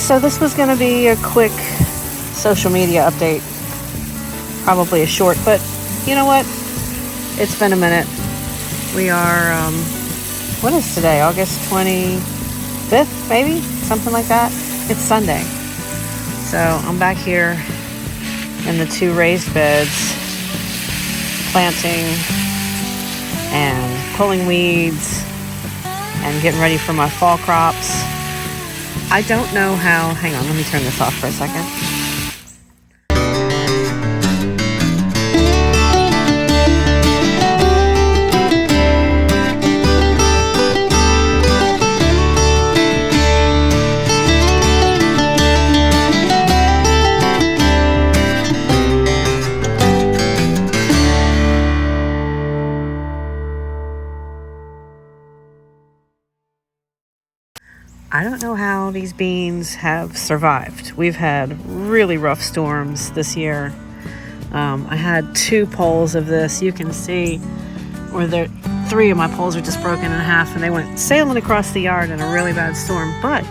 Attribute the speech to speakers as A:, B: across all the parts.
A: So this was going to be a quick social media update. Probably a short, but you know what? It's been a minute. We are, what is today? August 25th, maybe? Something like that. It's Sunday. So I'm back here in the 2 raised beds, planting and pulling weeds and getting ready for my fall crops. I don't know how, hang on, let me turn this off for a second. I don't know how these beans have survived. We've had really rough storms this year. I had 2 poles of this. You can see where 3 of my poles are just broken in half, and they went sailing across the yard in a really bad storm. But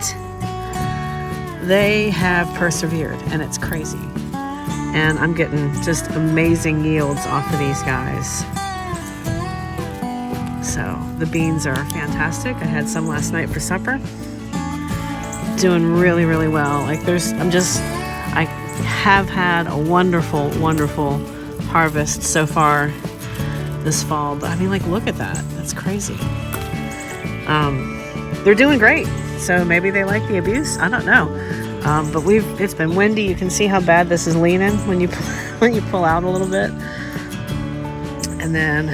A: they have persevered, and it's crazy. And I'm getting just amazing yields off of these guys. So the beans are fantastic. I had some last night for supper. Doing really, really well. I have had a wonderful, wonderful harvest so far this fall. But I mean, like, look at that. That's crazy. They're doing great. So maybe they like the abuse. I don't know. But it's been windy. You can see how bad this is leaning when you pull out a little bit. And then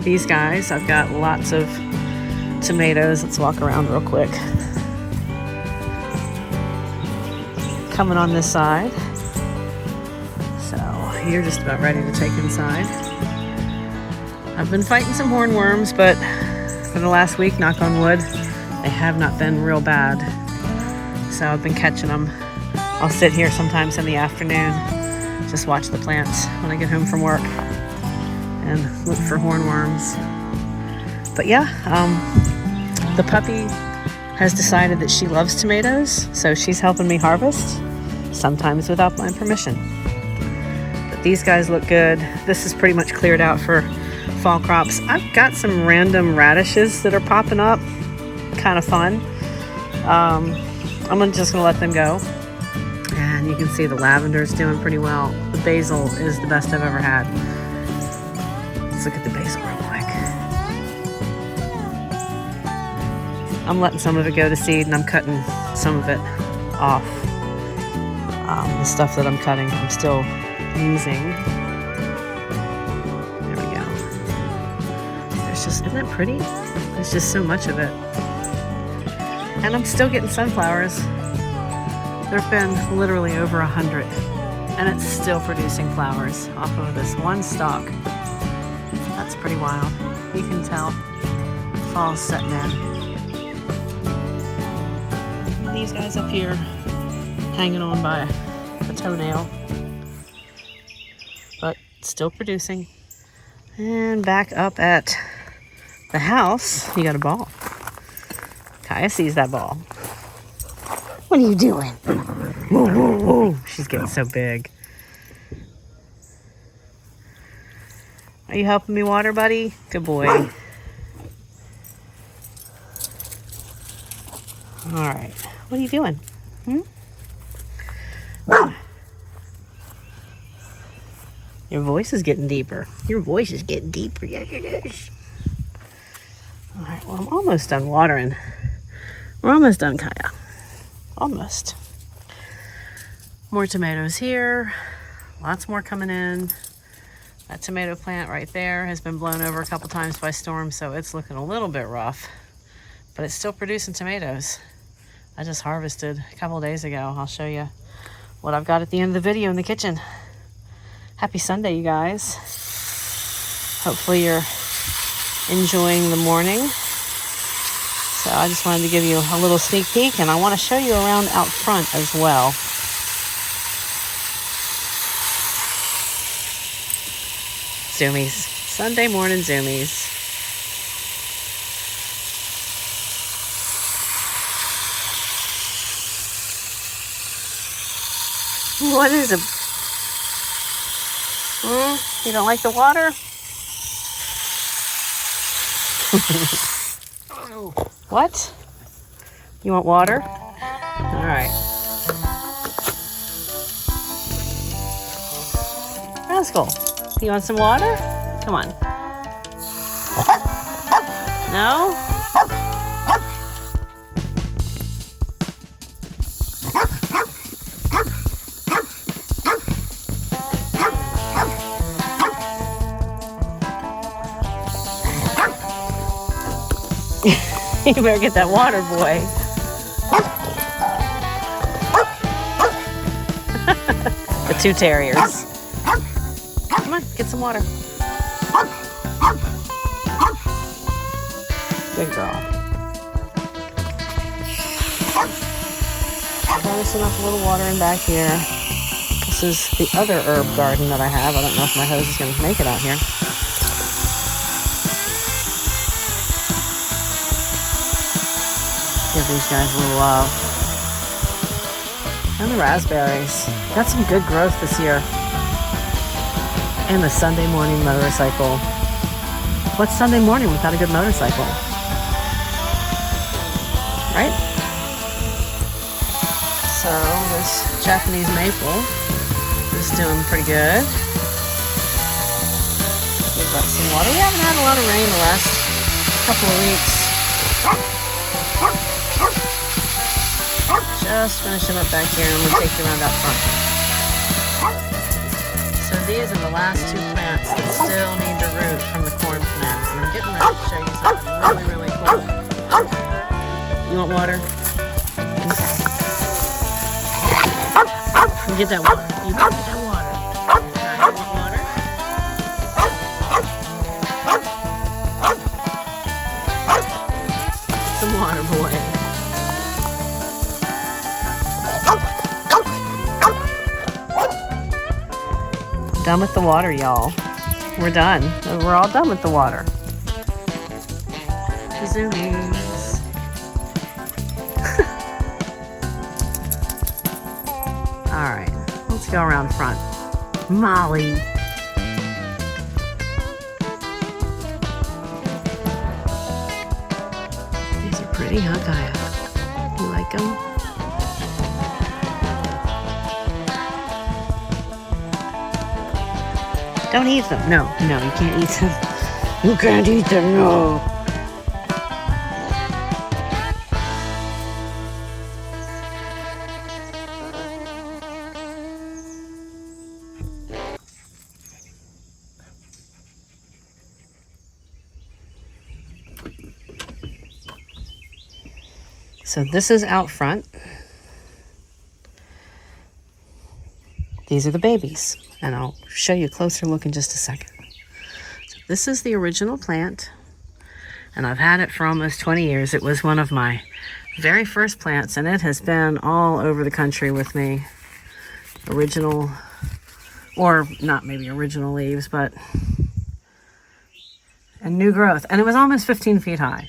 A: these guys, I've got lots of tomatoes. Let's walk around real quick. Coming on this side. So you're just about ready to take inside. I've been fighting some hornworms, but for the last week, knock on wood, they have not been real bad. So I've been catching them. I'll sit here sometimes in the afternoon, just watch the plants when I get home from work and look for hornworms. But yeah, the puppy has decided that she loves tomatoes, so she's helping me harvest, sometimes without my permission. But these guys look good. This is pretty much cleared out for fall crops. I've got some random radishes that are popping up, kind of fun. I'm just gonna let them go. And you can see the lavender's doing pretty well. The basil is the best I've ever had. Let's look at the basil real quick. I'm letting some of it go to seed, and I'm cutting some of it off. The stuff that I'm cutting, I'm still using. There we go. Isn't that pretty? There's just so much of it. And I'm still getting sunflowers. There've been literally over 100, and it's still producing flowers off of this one stalk. That's pretty wild. You can tell fall's setting in. These guys up here hanging on by a toenail, but still producing. And back up at the house, you got a ball. Kaya sees that ball. What are you doing? Whoa, whoa, whoa. She's getting so big. Are you helping me water, buddy? Good boy. All right. What are you doing? Your voice is getting deeper. Your voice is getting deeper. Yes, it is. All right. Well, I'm almost done watering. We're almost done, Kaya. Almost. More tomatoes here. Lots more coming in. That tomato plant right there has been blown over a couple times by storm, so it's looking a little bit rough. But it's still producing tomatoes. I just harvested a couple days ago. I'll show you what I've got at the end of the video in the kitchen. Happy Sunday, you guys. Hopefully you're enjoying the morning. So I just wanted to give you a little sneak peek, and I want to show you around out front as well. Zoomies. Sunday morning zoomies. What is it? You don't like the water? What? You want water? All right. Rascal, you want some water? Come on. No? You better get that water, boy. The two terriers. Come on, get some water. Good girl. Bonusing up a little water in back here. This is the other herb garden that I have. I don't know if my hose is going to make it out here. Give these guys a little love. And the raspberries. Got some good growth this year. And the Sunday morning motorcycle. What's Sunday morning without a good motorcycle? Right? So this Japanese maple is doing pretty good. We've got some water. We haven't had a lot of rain the last couple of weeks. Just finishing up back here, and I'm going to take you around out front. So these are the last two plants that still need to root from the corn plants. And I'm getting ready to show you something really, really cool. You want water? Okay. You get that water. You get that water. You want water? Some water, boy. Done with the water, y'all. We're done. We're all done with the water. Zoomies. All right, let's go around front. Molly. These are pretty, huh, Gaia? You like them? Don't eat them. No, you can't eat them. You can't eat them, no. So this is out front. These are the babies, and I'll show you a closer look in just a second. So this is the original plant, and I've had it for almost 20 years. It was one of my very first plants, and it has been all over the country with me. Original, or not maybe original leaves, but and new growth. And it was almost 15 feet high,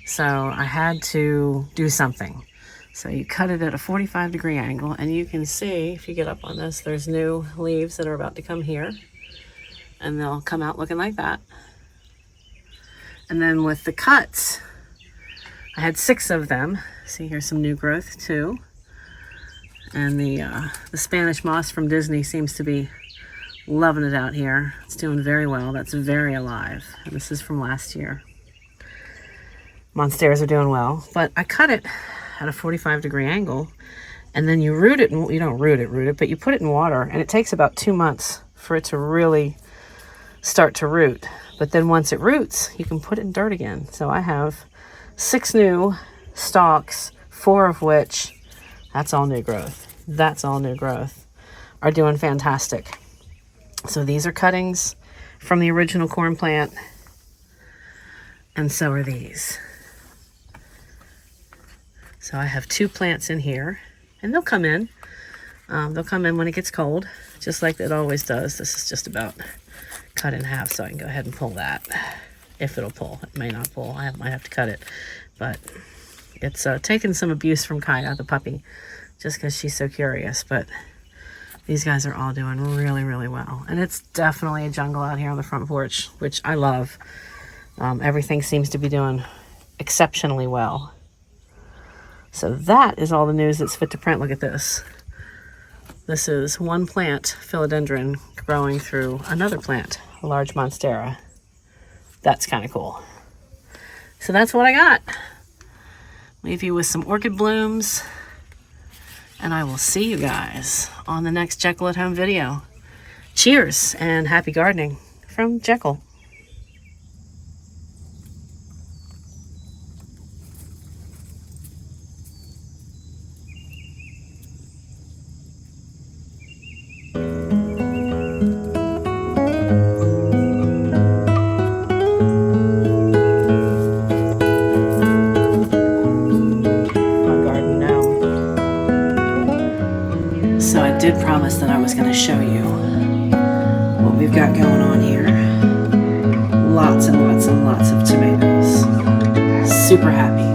A: so I had to do something. So you cut it at a 45-degree angle, and you can see, if you get up on this, there's new leaves that are about to come here, and they'll come out looking like that. And then with the cuts, I had 6 of them. See, here's some new growth too. And the Spanish moss from Disney seems to be loving it out here. It's doing very well. That's very alive. And this is from last year. Monsteras are doing well, but I cut it at a 45-degree angle, and then you root it, and you don't root it, but you put it in water, and it takes about 2 months for it to really start to root. But then once it roots, you can put it in dirt again. So I have 6 new stalks, 4 of which, that's all new growth, are doing fantastic. So these are cuttings from the original corn plant, and so are these. So I have 2 plants in here, and they'll come in. They'll come in when it gets cold, just like it always does. This is just about cut in half, so I can go ahead and pull that. If it'll pull. It may not pull. I might have to cut it. But it's taken some abuse from Kaya, the puppy, just because she's so curious. But These guys are all doing really, really well. And it's definitely a jungle out here on the front porch, which I love. Everything seems to be doing exceptionally well. So that is all the news that's fit to print. Look at this. This is one plant, philodendron, growing through another plant, a large monstera. That's kind of cool. So that's what I got. Leave you with some orchid blooms. And I will see you guys on the next Jekyll at Home video. Cheers and happy gardening from Jekyll. So I did promise that I was going to show you what we've got going on here. Lots and lots and lots of tomatoes. Super happy.